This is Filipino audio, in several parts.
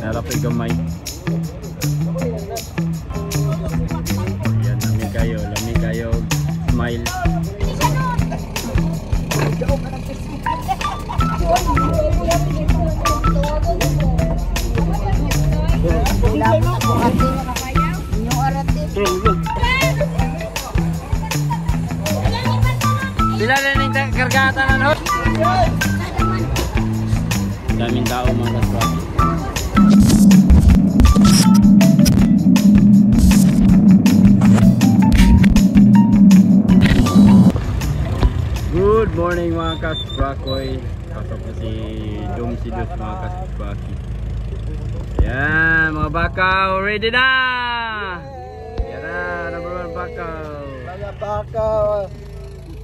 Narapoy gamay. Ayan, lami kayo, smile. Sila na yung kargatan na no? Daming tao mga kaswaki. Good morning mga kaswakoy. Pasok na si Domsidus mga kaswaki. Yan mga bakaw, ready na! Yan na, number 1 bakaw. Mga bakaw,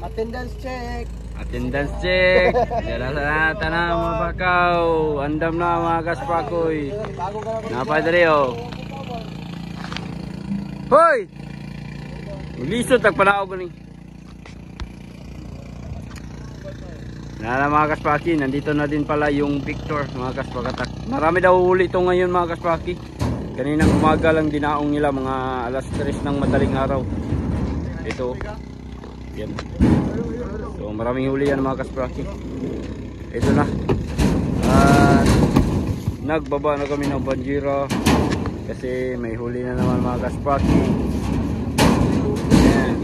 attendance check. Attendance check. Yan na na mga bakaw. Andam na mga kaswakoy. Napadari oh. Hoy! Lisod tagpanaog ni. Nala mga kaspaki, nandito na din pala yung Victor mga kaspakatak. Marami daw huli ito ngayon mga kaspaki. Kaninang umaga lang dinaong nila mga alas 3 ng madaling araw. Ito. Yan. So maraming huli yan mga kaspaki. Ito na. Nagbaba na kami ng banjira kasi may huli na naman mga kaspaki. Yan.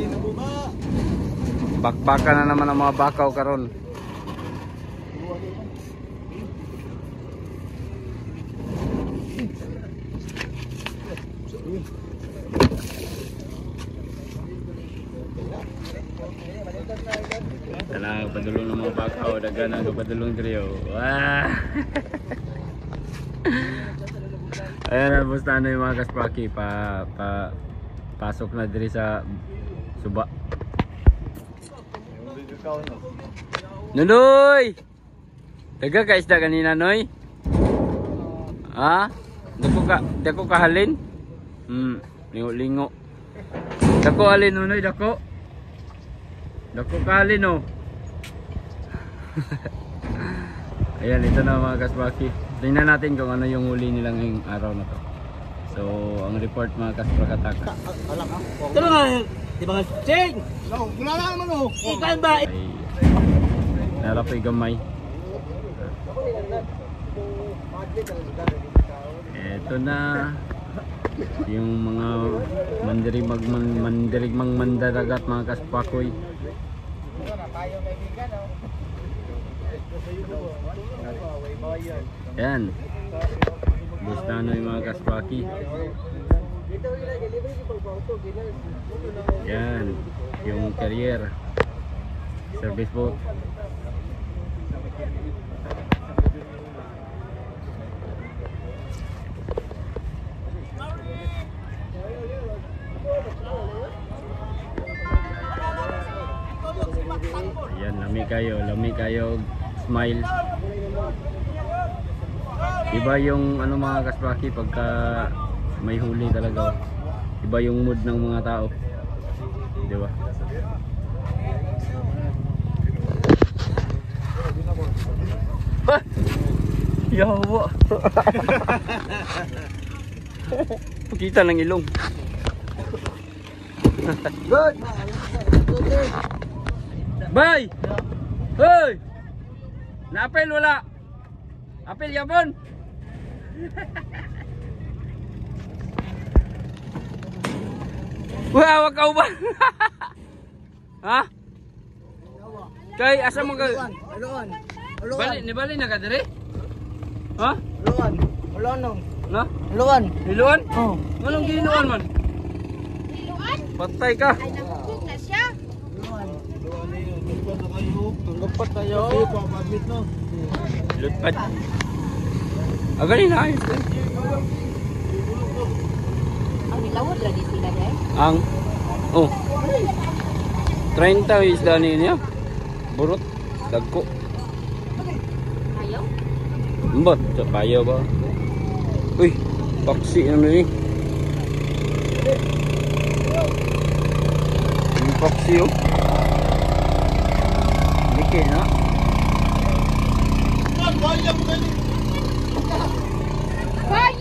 Bakbakan na naman ang mga bakaw karon. Tala, padulong ng mga bakaw, dagan ang padulong trio. Wah! Ayan, basta na yung mga kaspaki, pasok na diri sa suba. Nunoy! Daga ka isda kanina, Noy? Ha? Dako kahalin? Lingo-lingo. Dako alin, Nunoy, dako? Dako kahalin, oh. Ayan, ito na mga kasbaki. Tingnan natin kung ano yung huli nilang ngayong araw na to. So, ang report mga kasprakatak. Ito na nga, di ba nga ching? Wala na naman oh. Ikaw ba? Narapoy gamay. Ito na yung mga mandirigmang mandaragat mga kaspakoy. Yan. Basta na yung mga kaspaki. Yan. Yung carrier. Service boat. Ayan, lami kayo, smile. Iba yung ano mga kasbaki pagka may huli talaga. Iba yung mood ng mga tao. Di ba? Ah! Yawa! Pakita ng ilong. Good! Bay! Hoy! Na-apel wala! Apel yapon! Wah, wag ka ba? Ha? Kay asa mo ka? Uluan. Bali na ka dire? Ha? Uluan nung. Na? Uluan. Niluan? Oh. Anong ginuan man? Niluan? Patay ka. Ay, nakukog na siya. Uluan niyo. Tugpan na kayo. Tugpan tayo. Kasi pamamit no. Lutpat. Agaling na ayos. Ang nilawad lagi sila guys. Ang 30 isda niya. Burot, dagko. Ayaw? Mbot, sa payo ba? Uy, paksi ano ni? Yung paksi oh. Bikin na. Hoy!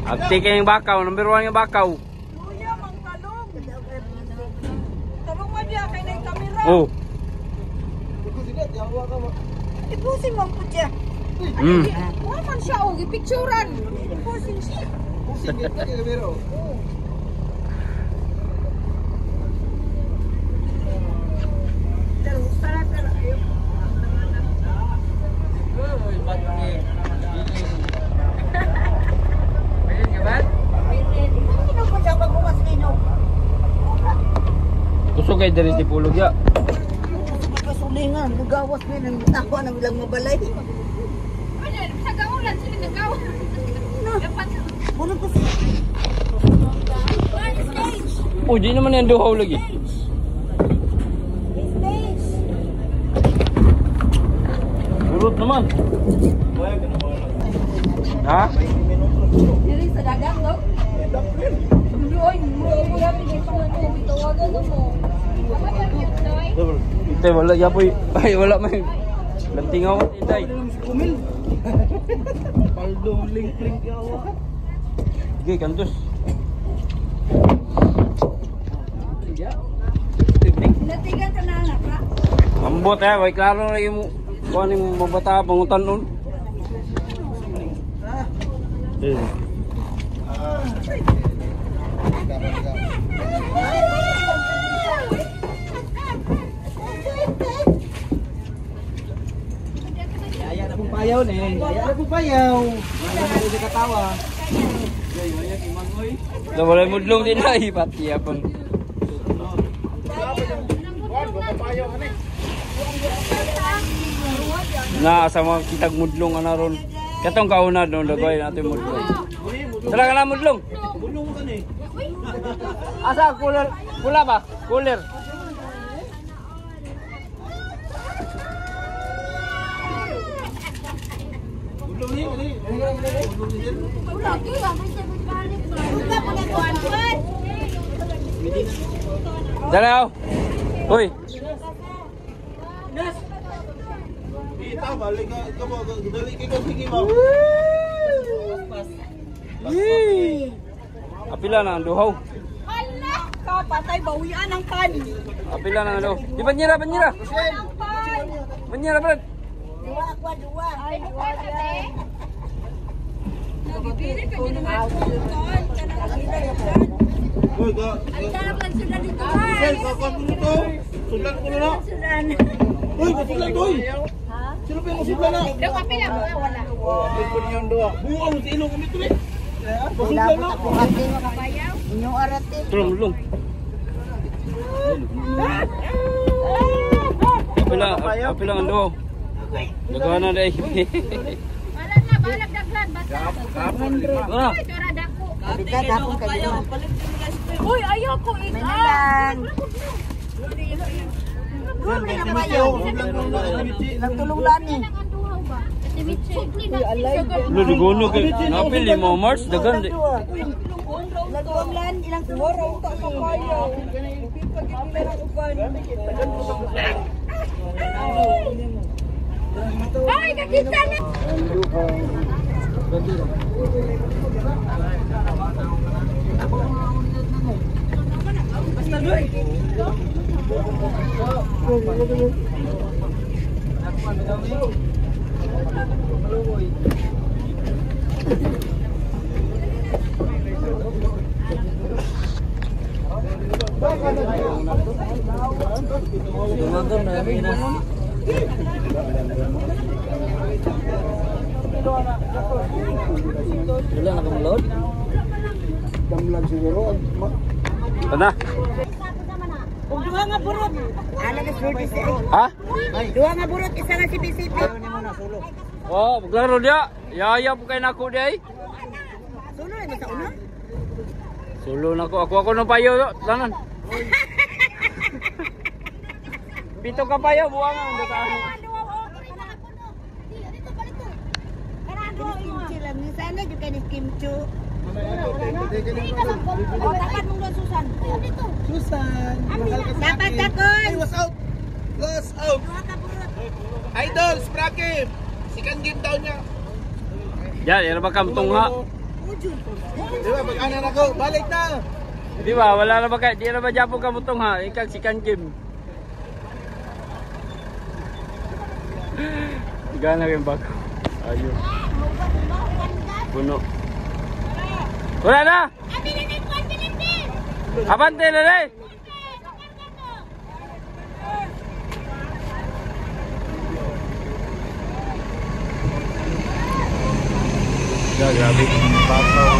Agti kayong bakaw, number 1 yung bakaw. Luya, mang talong. Talong mo diya, kay na yung kamera. Oh. Ipusin mo po diya. Wala man siya, oh, ipicturan. Ipusin siya. Kusog kay diri si pulog ya. Kasulingan, nagawas na ng takwa ng ilang mabalay. Ano, sa gaulan sila nagawa. Dapat Muna ko siya. Stage! Oh, di naman yan duhaw lagi. Stage! Urut naman. Ha? diri sa dagat, no? Uy, mo yan ni pang bitawagan mo. Apa ba yun, Noy? Ite wala ya poy. Ay wala may. Lantingaw inday. Kumil. Paldo link ya Allah. Sige, kantos. Natigan ka na anak, ha? Ambot way klaro na yung kuan yung mabata pangutan nun. Yaya na pong payaw ni. Yaya na pong payaw. Wala na rin katawa. Da wala mudlong din ay pati apon. Na sa mga kitag mudlong ana ron. Katong kauna don dagay natin mudlong. Dala ka na mudlong. Bulong mo ka ni. Asa cooler? Pula ba? Cooler. Bulong ni. Lagi ba may sabit balik ba? Wala ko na kuan. Dala. Hoy. Ita balik ka mo dali kay ko sige mo. Apila na ang duhaw. Hala! Kapatay, bawian ang pan. Apila na ang duhaw. Di banyera. Ang pan! Banyera brad. Dua ako, dua. Ay, bukan ate. Nagipili ka nyo naman kung kan. Kanakakita yung kan. Hoy ka. Ay, darap lang sila dito. Sel ka ko to. Sulan ko na. Sudan. Hoy, sulan doy. Sino pa yung sulan na? Daw kapila mo wala. Apil ko niyon do. Buong sa ilong kami tuloy. Wala Sulan po na. ako ate. Kapayaw. Inyong arate. Tulong mulong. Apila ang duhaw. Dagahan na day. Balag na, balag daglan basta. Ah. Ay, dora dako. Bigat ako kayo. Uy, ayoko May ikaw. nalang. Dua mo na kayo. Nagtulong lang eh. Ang duhaw ba? Kasi sukli na. Lo digono kay napili mo Mars dagan di. Nagtuwang lan, ilang tuwara utak sa kayo. Pipagin nila ng uban. Ay, kakita na. Wala na kang load. Damlag siguro. Tana. Kung dua nga burot. Ano na surdi si Ha? Dua nga burot, isa nga si PCP. Oh, maglaro dia. Yaya po kay nako di ay. Sulo na sa una. Sulo nako ako no payo tanan. Pito ka payo buangan datahan. Kimchi lang. Ni sana juga ni kimchi. Oh, dapat mong doon, Susan. Susan. Dapat takon. What's out? What's out? Idol, Sprakim. Second game daw niya. Ya, yan ba kam tungha? Di ba, pag-anan ako, balik na! Di ba, wala na ba kayo, di na ba Japo kamutong ha, ikaw si Kankim. Gana yung bako. Ayun. Puno. Wala na! Abante na rin! Grabe. Bakaw.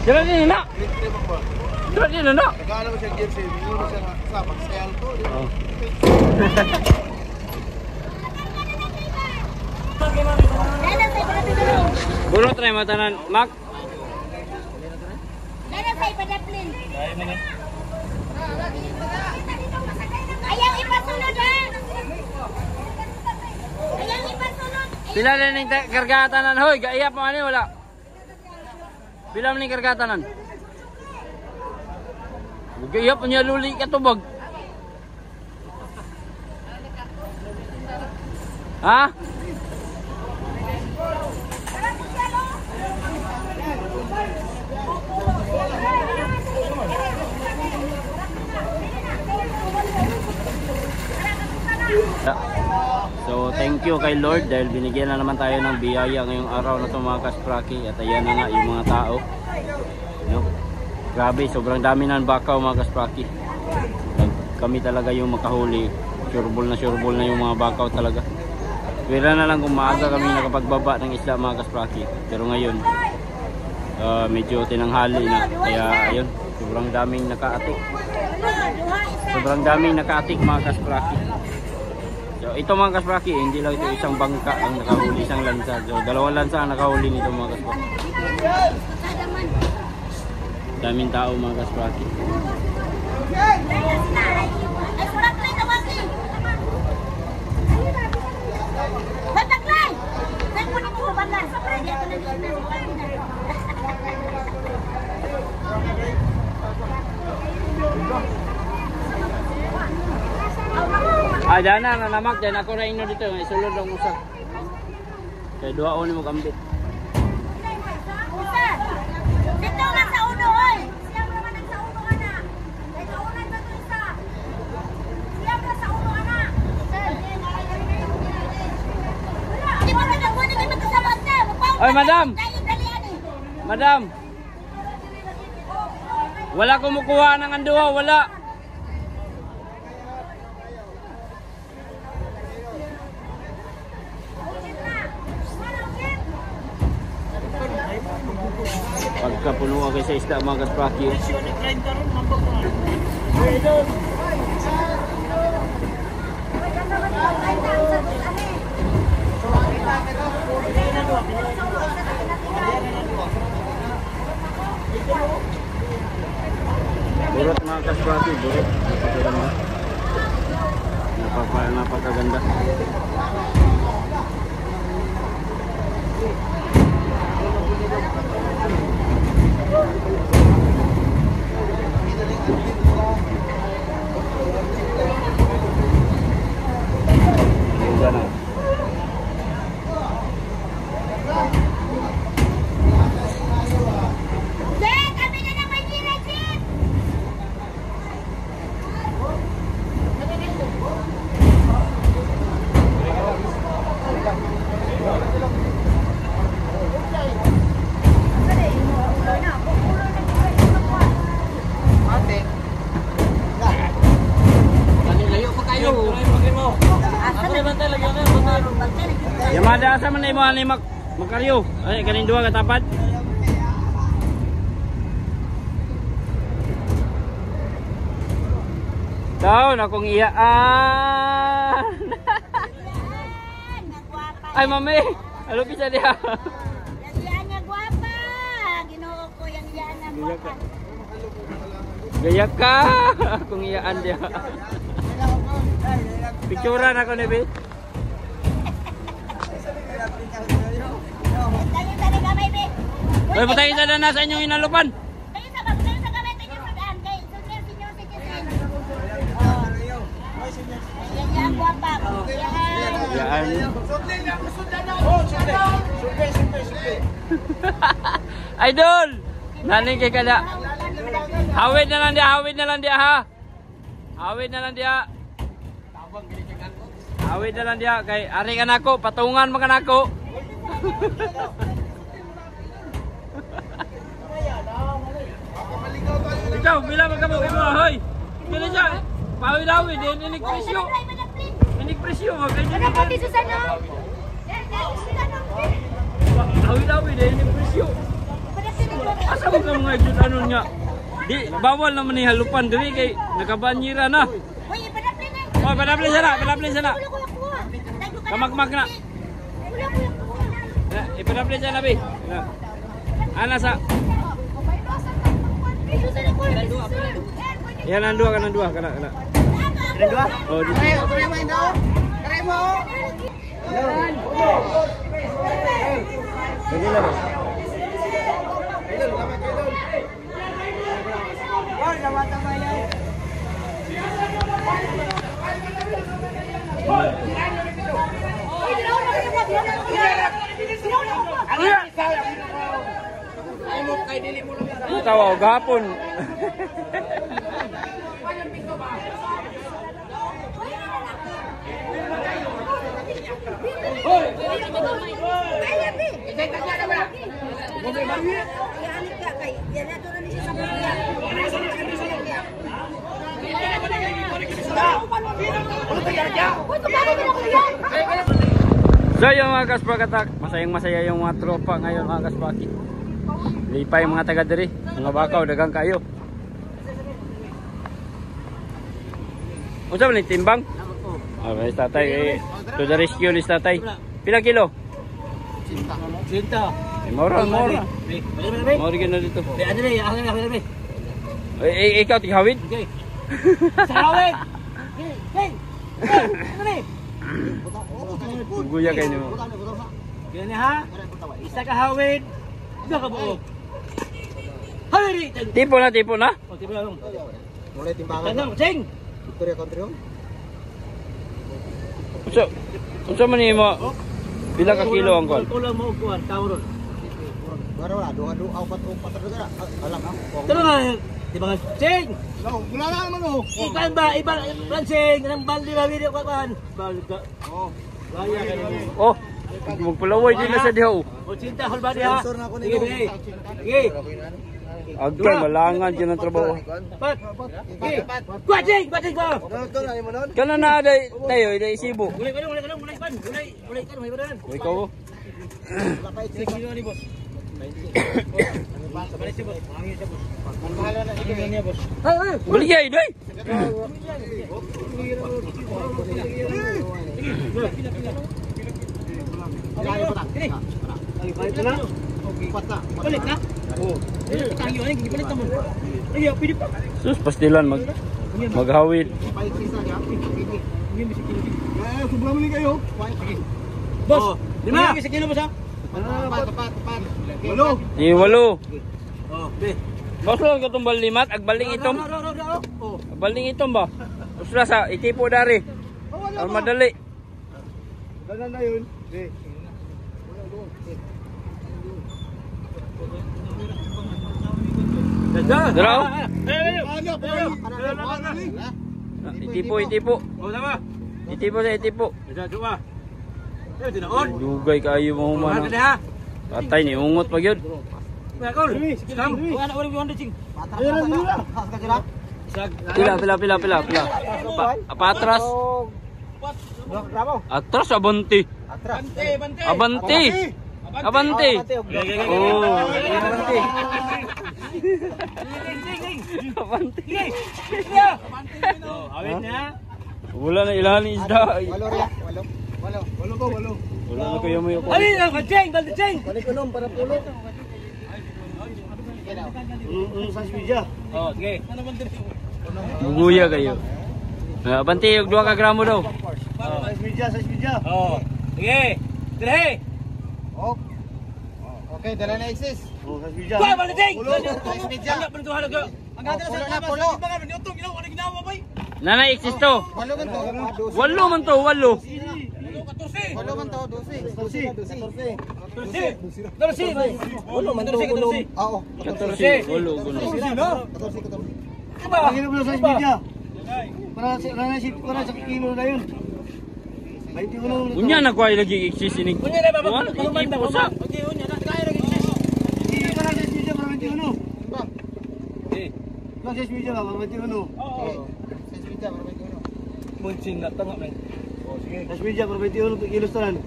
Diyan din na! Diyan din na! Nagkala mo siya gear save, hindi mo siya sa magsayal to. Oh. Burot try matanan, Mac. Pila na ning kargatanan hoy, gaiyap mo ani wala. Pila man ning kargatanan. Gaiyap niya luli ka tubag. Ha? So thank you kay Lord dahil binigyan na naman tayo ng biyaya ngayong araw na ito mga kaspraki. At ayan na nga yung mga tao, no? Grabe, sobrang dami ng bakaw mga kaspraki. Kami talaga yung makahuli. Sureball na yung mga bakaw talaga. Pwera na lang kung maaga kami nakapagbaba ng isla mga kaspraki. Pero ngayon medyo tinanghali na. Kaya ayun, sobrang daming nakaatik. Sobrang daming nakaatik mga kaspraki. So ito mga kaspraki, hindi lang ito isang bangka ang nakahuli, isang lansa. So dalawang lansa ang nakahuli nito mga kaspraki. Daming tao mga kaspraki. Ah, dyan na, nanamak. Dyan ako na ino dito. May sulod ang usa. Kaya dua o ni mo kambit. Dito nga sa uno, oy! Siya mo naman sa uno, ana. Kaya sa uno ba ito isa? Siya mo sa uno, ana. Di ba nagkunin kayo magkasama na? Oy, madam! Madam! Wala kumukuha ng anduha, wala. Pagkapuno kayo sa isda mga kaspraki. Burot mga kaspraki, burot. Napakaganda. Napakaganda. Yamada asa man mo ani makaryo. Ay kanin duha ka tapat. Daw na kong iyaan. Ay mami, alo bisa dia. Yan nga guwapa. Ginoo ko yang yan nga guwapa. Gaya ka. Kung iyaan dia. Picturean ako ni Be. Hoy, patayin sa na sa inyong inalupan. Tayo sa kamay tayo sa daan kay sunod sinyo si Kisin. Yan yang guwapa. Yan. Yan. Sudlin na, sudan na. Oh, sudlin. Idol! Naning kay kada. Hawid na lang dia, hawid na lang dia ha. Hawid na lang dia. Hawid na lang dia kay ari ka nako, patungan man ka nako. Ikaw, bila magkamo kay mo, hoy. Kini siya. Pawid-awid din inig presyo. Inig presyo mo kay Ano po dito sa no? Hawid-awid din inig presyo. Asa mo ka mga jud ano niya? Di bawal naman ni halupan diri kay nakabanyira na. Uy, ipadapli na. Oh, padapli sana, padapli sana. Kamagmag na. Ipadapli sana bi. Ana sa. Yan ang dua kana. Kana dua? Oh, di. Kare mo. Bagi na ba? Tawa gapon. So yung mga kaspakatak, masayang-masaya yung mga tropa ngayon mga kaspaki. Lipay mga taga diri, mga bakaw dagang kayo. Unsa man ni timbang? Okay, tatay to the rescue list tatay. Pila kilo? Cinta. Mora. Balik. Mora na dito. Ano ni? Ako na. Ikaw tigawid? Okay. Sawit. Hey. Ano ni? Guya kayo mo. Gani ha? Isa ka hawid. Isa ka buok. Hawid. Tipo na. O tipo lang. Mulai timbangan. Tanong, sing. Victoria Country Home. Unsa man ni mo? Pila ka kilo ang kol? Kulang mo kuan tawron. Baru lah, dua upat negara. Alam ah. Tara nga, di ba nga, sing. Wala na naman oh. Ikan ba, ibang sing, nang baldi ba video ka kan? Baldi ka. Oh. Gaya ka naman. Oh, magpulaway din na sa dihaw. O cinta, halbadi ha. Sige. Agkay malangan dyan ang trabaho. Pat. Sige. Kuating ba? Ito na mo nun. Kana na day tayo day isibo. Ulay kan, may badan. O ikaw. Sige, kilo ni boss. Balik si boss. Angin siya boss. Bahala na sige niya boss. Baligay day. Balik na? Oo. Tayo ay gibalik naman. Ay, pwede pa. Sus pastilan maghawid. Sobrang muli kayo. Boss, lima. Sige, kilo boss ha. Tepat. Di walo. Oh, be. Boss lang katong balimat agbaling itom. Oh. Agbaling itom ba? Usra sa itipo dari. Ang madali. Dalan na yun. Dalaw. Ano? Itipo. Oh, tama. Itipo. Isa dua. Eh, tinaon. Dugay kayo mo Mana man. ha? Patay ni ungot pa gyud. Ya kau. Sekarang. Anak orang yang cing. Pila. Patras. Atras abanti. Abanti. Oh, abanti. Abanti. Awet na. Wala na ilahan ni isda. Walo. Wala na kayo mo yung Ali, kancing, kancing. Balik ko nung para pulo. Sa meja. Oh, sige. Buguya kayo. Abanti, yung 2 ka gramo daw. Size meja. Oh, sige. Dire. Oh. Okay, dala na exist. Oh, sa meja. Kuha balik cing. Size meja. Ang pintuhan ko. Ang ganda sa labas. Pulo. Mga binutong ginawa, ano ginawa bay? Nanay, eksisto. Walo man to. 8 man to, 8. Walo man to, 12. 14. Ulo man 12 14. Oo. 14, ulo, guno. 14. Diba? Ang mo sa media. Para sa kilo na yun. 21. Unya na kuha lagi eksisinig. Kunya na ba Kuwan, ikipo sa. Okay, unya na kaya lagi sis. Hindi para sa media para 21. Ba? Lang sa media para 21. Oo. Sa media para 21. Muncing na tanga men. Sa media para 21 kilos tanan.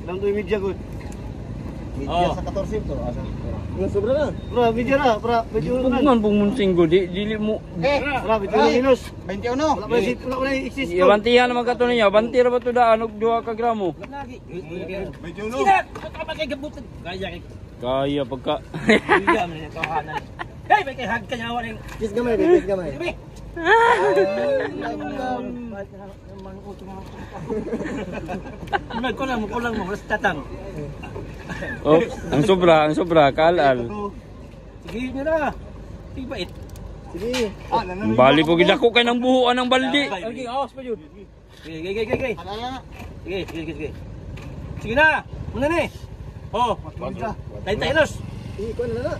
Lang to media good. Media sa 14 to. Asa? Sobra na. Para media na, para 21 tanan. Man pong munsinggo, dili mo. Para 21 kilos. 21. Wala pa na exist. Ibantihan naman kato niya. Banti ra ba to daan og 2 ka gramo? Lagi. 21. Sina, kapag gabutan. Kaya kay. Kaya pagka. Kaya man ito hanan. Hey, may kay hag kanya wala ning. Kiss gamay, kiss gamay. Dibi. Kulang mo, basta tatang. Oh, ang sobra, kalal. Sige nyo na. Sige bait. Sige. Bali po gidako kay nang buhuan ng baldi. Sige, awas pa yun. Sige. Alaya. Sige. Sige na. Muna ni. Oh. Tayo los. Iko na na.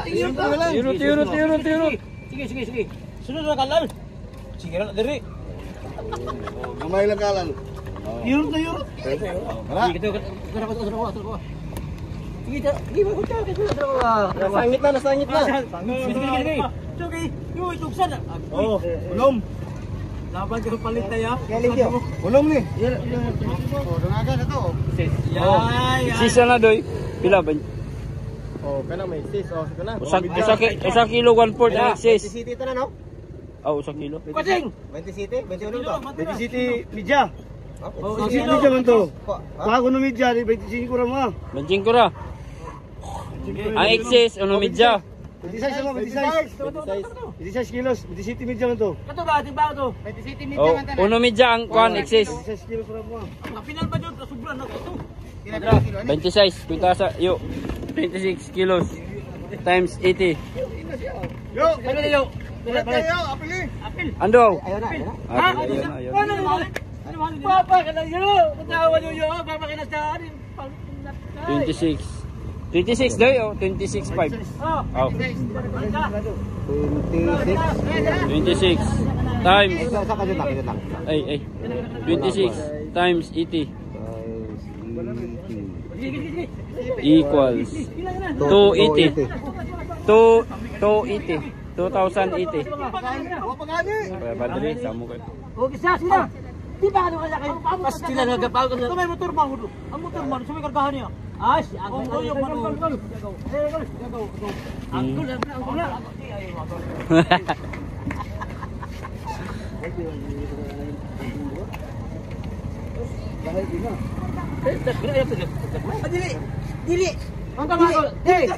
Iyot na. Tirot. Sige. Sunod na kalal. Sige na diri. Gamay lang kalan. Iyot na. Sige kita. Sige mo kuta kita. Nasangit na. Sige. Sige. Yo ituksan. Oh, ulom. Laban ka palit tayo. Ulom ni. Oh, dungagan na to. Yay. Sisa na doy. Pila ba? Oh, kana may sis. Oh, kana. Usa kilo 1/4 ang sis. City ta na no? Ah, usa kilo. Kucing. 20 city, 21 to. Pwede city media. Oh, City media man to. Bago no media, 25 ra mo. Banjing ko ra. Ang excess ano medya? 26 mo, 26 kilos, 27 media man to. Kato ba timba to? 20 city Oh, uno medya ang kuan excess. 26 kilos ra mo. Kapinal ba jud sobra na to? 26 pinta sa yo. 26 kilos times 80. Yo, Ano niyo? apili. Ando. Ayo na. Ayun. Ano mo? Ano mo? Papa ka na yo. Patawa niyo yo. Papa ka na sa akin. 26. 26 daw yo, 26.5. Oh. Oh. 26 times Sa ka lang. ay 26 times 80 equals 280. 2,080. Padre, samo kayo. Okay sila. Di ba ano kaya kayo? Pas sila nagapaw ka. Tumay motor ba? Ang motor man, sumay kargahan niya. Ay, ang goyo man. Ang gulo. Dili. Ang tama. Hey.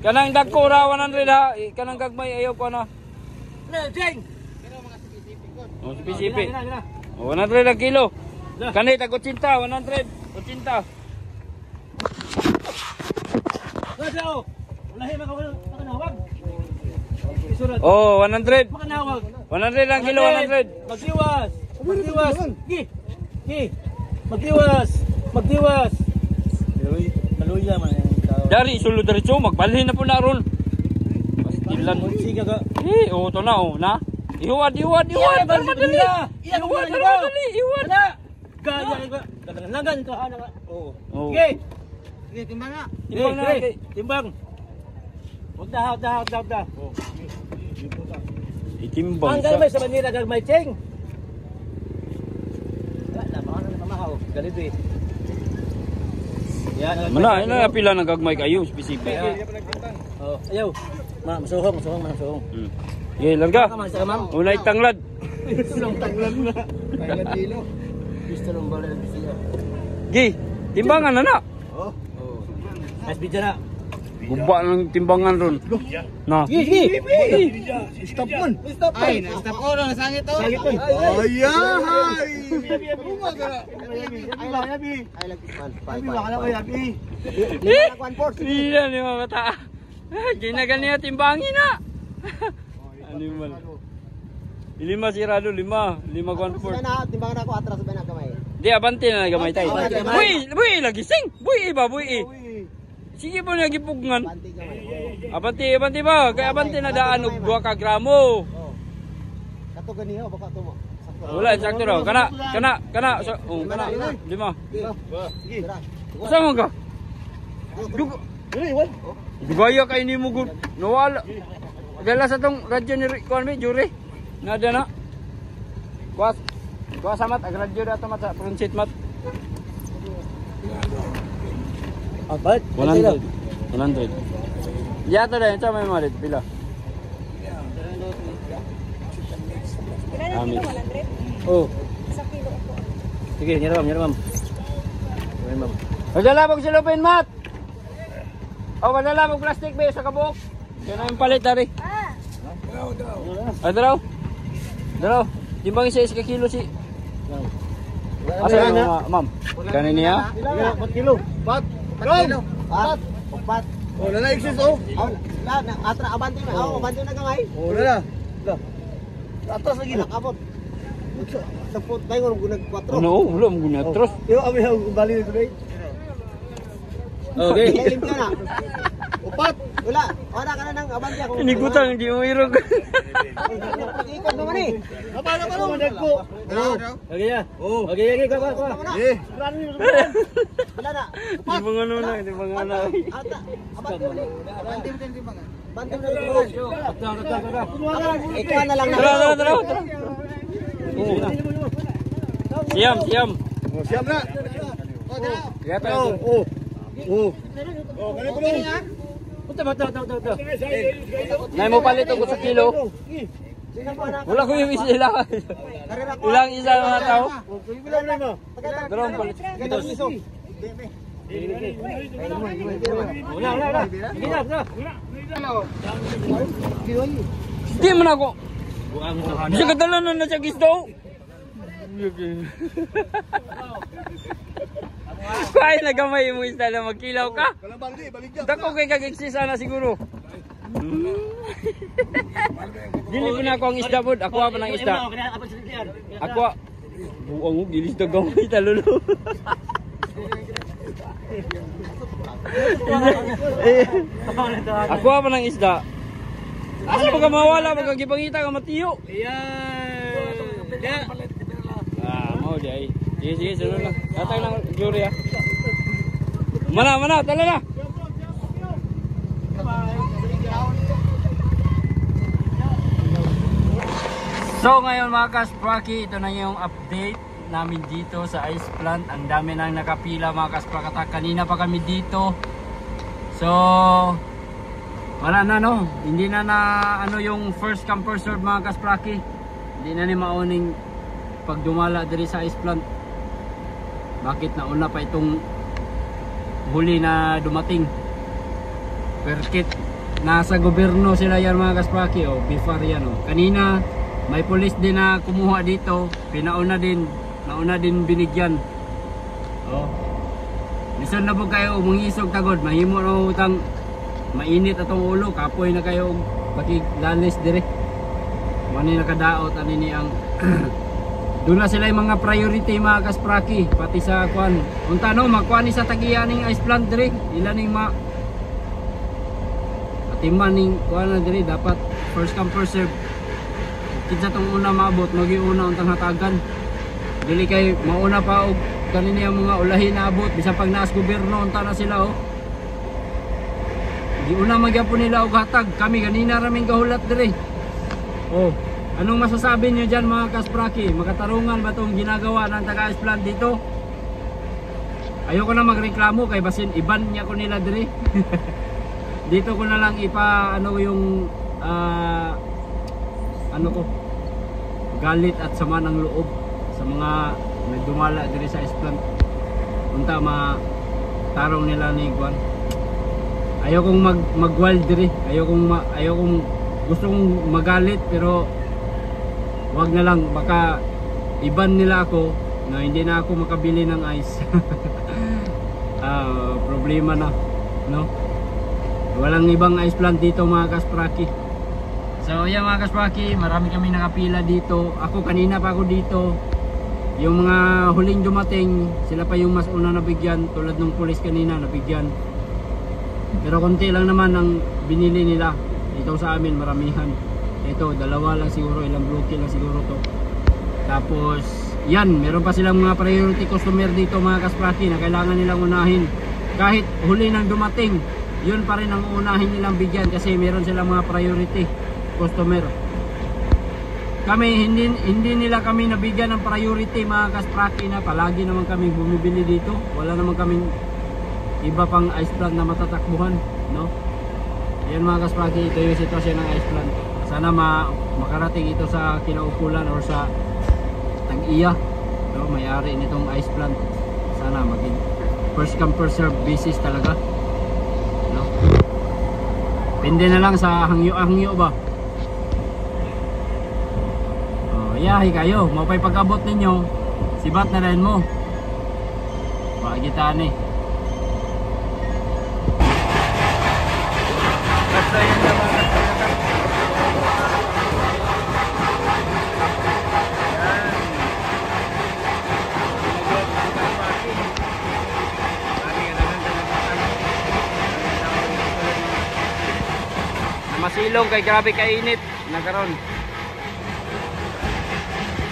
Kanang dagko ra 100 ha. Kanang gagmay ayaw ko na. Jeng. Oh, sipi-sipi. Oh, 100 ang kilo. Kanay tag 80, 100. 80. Gasao. Walahi makanawag. Oh, 100. Makanawag. 100 ang kilo, 100. Magdiwas. Magdiwas. Maluya man yung tao. Dari sulod diretso magbalhin na po na ron. Pastilan. Sige ka. Oh, to na oh, na. Ihuwad. Madali. Ihuwad. Kaya ka. Langan ka ana ka. Oo. Oh. Sige. Sige, timbang na. Timbang na. Timbang. Huwag dah. Itimbang Ang galmay sa Manila galmay cheng. Wala ba na mamahaw. Galito eh. Yan. Mana ina pila nang gagmay kayo specific. Oh, ayaw. Masuhong. Okay, larga. Sa ma'am. Unay tanglad. Kailan kilo? Gusto nung bala ng siya. Gi, timbangan na. Mas bidya na. Guba ng timbangan ron. Na. Sige. Stop man. Ay, na-stop ko na nasangit to. Ay, Bunga ka na. Ay, lagi. Iya ni mga bata. Ginagan niya timbangin na. Animal. Lima sirado, lima. Lima Sila 1/4. na, timbangan ako atras ba na kamay. Di, abante na gamay tayo. Abante, gamay. Buhi, lagi sing. Buhi ba, buhi. Sige po nagipugngan. Banti kamay. Abante ba? Kaya abante na daan og 2 ka gramo. Oh. Kato ganiho baka tumo. Sakto. Wala, sakto raw. Kana. Kana. Lima. Sige. Usa man ka? Dugaya kay ni mo gud. Nawala. Dala sa tong radyo ni Kuan mi jure. Nada na. Kuas samat ag radyo dato mat sa front seat mat. Apat. 100. Ya to dai sa may malit pila. Amin. Oh. Sa kilo ako. Sige, nyaram. Padala bag silupin mat. O padala bag plastic be sa kabuk. Kaya na yung palit dari. Daraw. Timbangin sa 1 kilo si. Asa na, ma'am? Kanin niya? 4 kilo. 4 kilo. 4. Oh, na exist oh. Atra abante na. Abante na kamay. Oh, na. Atas lagi na. Abot. Sapot tayo ngurong gunag 4. Ano? Wala mo guna. Tros. Yo, abi ang bali nito dai. Okay. Kailim ka na. Upat. Wala ka na nang abante ako. Inigutang, hindi mo irog. Ikot naman eh. Kapala ka mo dagko. Okay ya. Oh. Okay, ka. Eh. Wala na. Di ba nga na, di ba nga na. Ata. Abante mo. Abante mo. Bante mo na. Ikaw na lang na. Tara. Siam. Oh, siap na. Kaya tayo. Oh. Kani ko lang. Bata. Nay mo palit ako sa kilo. Wala ko yung isa lang. Ilang isa mga tao? Bilang na mo. Dalawang palit. Wala. Sige na. Di man ako. Bisa kadala na sa gisdo. Kaya nagamay mo isda na magkilaw ka. Dako kay kag-exisa na siguro. Dili ko na ako ang isda pod. Ako pa ng isda. Ako. Buang mo gilis na gamay talulo. Ako pa ng isda. Asa pa ka mawala magkagipangita ka matiyo. Mau dia. Sige, sunod lang. Tatay lang jury ah. Mana, tala na. So ngayon mga kaspraki, ito na yung update namin dito sa ice plant. Ang dami nang nakapila mga kasprakatak. Kanina pa kami dito. So wala na no. Hindi na ano yung first come first serve mga kaspraki. Hindi na ni mauning pagdumala diri sa ice plant. Bakit nauna pa itong huli na dumating? Perkit nasa gobyerno sila yan mga kaspraki o before yan o. Kanina may pulis din na kumuha dito, nauna din binigyan. Oh. Listen na po kayo mangisog tagod, mahimo na utang mainit atong ulo, kapoy na kayo pakiglalis dire. Mani nakadaot ani ni ang doon na sila yung mga priority mga kaspraki, pati sa kuan. Unta no, makuha ni sa tagiyaning ice plant dire, ila ning atiman ning kuan na dire, dapat first come first serve. Kinsa tong una maabot, magiuna untang hatagan. Dili kay mauna pa og kanini ang mga ulahin na abot, bisan pag naas gobyerno unta na sila oh. Di una magyapon nila og hatag, kami kanina raming gahulat dire. Oh. Anong masasabi niyo dyan mga kaspraki? Makatarungan ba itong ginagawa ng taga-ice plant dito? Ayoko na magreklamo kay basin iban niya ko nila diri. Dito ko na lang ano yung ano ko galit at sama ng loob sa mga nagdumala diri sa ice plant. Unta tarong nila ni Juan. Ayokong mag-wild diri. Ayokong gusto kong magalit pero wag na lang, baka iban nila ako na hindi na ako makabili ng ice. Problema na, no? Walang ibang ice plant dito mga kaspraki. So yan mga kaspaki, marami kami nakapila dito. Ako kanina pa ako dito. Yung mga huling dumating, sila pa yung mas una nabigyan. Tulad ng pulis kanina nabigyan. Pero konti lang naman ang binili nila. Ito sa amin maramihan. Ito dalawa lang siguro, ilang bloke lang siguro to. Tapos yan, meron pa silang mga priority customer dito mga kaspaki na kailangan nilang unahin. Kahit huli nang dumating, yun pa rin ang unahin nilang bigyan kasi meron silang mga priority customer. Kami hindi nila kami nabigyan ng priority mga kaspaki na palagi naman kami bumibili dito. Wala naman kaming iba pang ice plant na matatakbuhan, no? Yan mga kaspaki, ito yung sitwasyon ng ice plant. Sana makarating ito sa kinaukulan or sa tag-iya, no? May-ari nitong ice plant. Sana maging first come first serve basis talaga, no? Pindi na lang sa hangyo ba. Yahi kayo, mapay pag-abot ninyo, sibat na rin mo. Pagitaan eh. Basta yan na mga kaspaki. Masilong kay grabe kainit nagkaroon.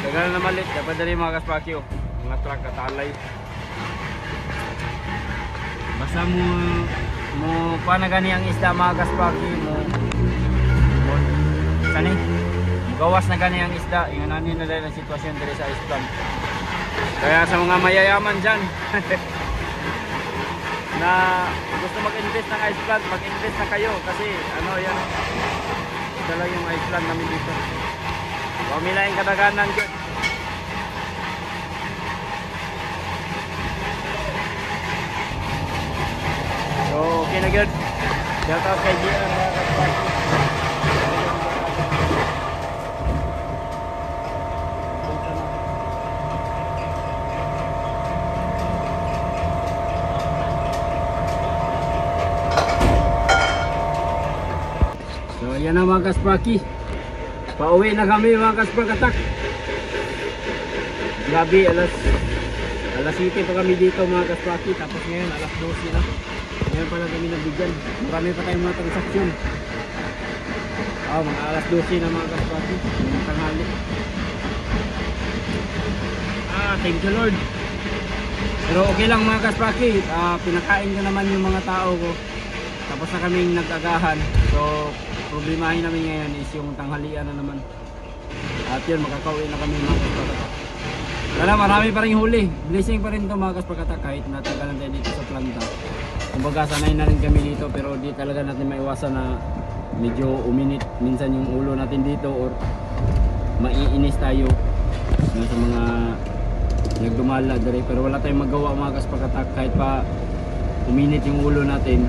Tagal na malit, dapat dali mga kaspaki oh. Mga truck katalay. Basta mo paano gani ang isda mga kaspaki mo sani gawas na gani ang isda, ingananin na dahil ang sitwasyon dali sa ice plant. Kaya sa mga mayayaman dyan na gusto mag-invest ng ice plant, mag-invest na kayo kasi ano yan, ito lang yung ice plant namin dito. Pamilaing kadaganan dyan. So okay na good. Shout out kay JR mga kaspaki. So yan na mga kaspaki. Pauwi na kami mga kaspakatak. Gabi alas 7 pa kami dito mga kaspaki. Tapos ngayon alas 12 na. Ngayon pa lang kami nabigyan. Marami pa tayong mga transaksyon. Mga alas 12 na mga kaspaki. Mga tanghali. Thank you Lord. Pero okay lang mga kaspaki. Pinakain ko naman yung mga tao ko. Tapos na kaming nag-agahan. So problemahin namin ngayon is yung tanghalian na naman. At yun, makakauwi na kami mga kaspakatak. Wala, marami pa rin huli. Blessing pa rin ito mga kaspakatak kahit natagalan tayo dito sa planta. Kumbaga sanay na rin kami dito pero di talaga natin maiwasan na medyo uminit minsan yung ulo natin dito or maiinis tayo sa mga nagdumala dere. Pero wala tayong magawa mga kaspakatak kahit pa uminit yung ulo natin.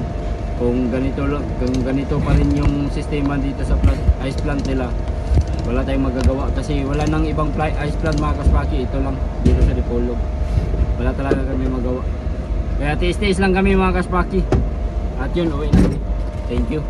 Kung ganito pa rin yung sistema dito sa ice plant nila, wala tayong magagawa kasi wala nang ibang ice plant mga kaspaki. Ito lang dito sa Dipolog, wala talaga kami magawa. Kaya tiis-tiis lang kami mga kaspaki. At yun, uwi na kami. Thank you.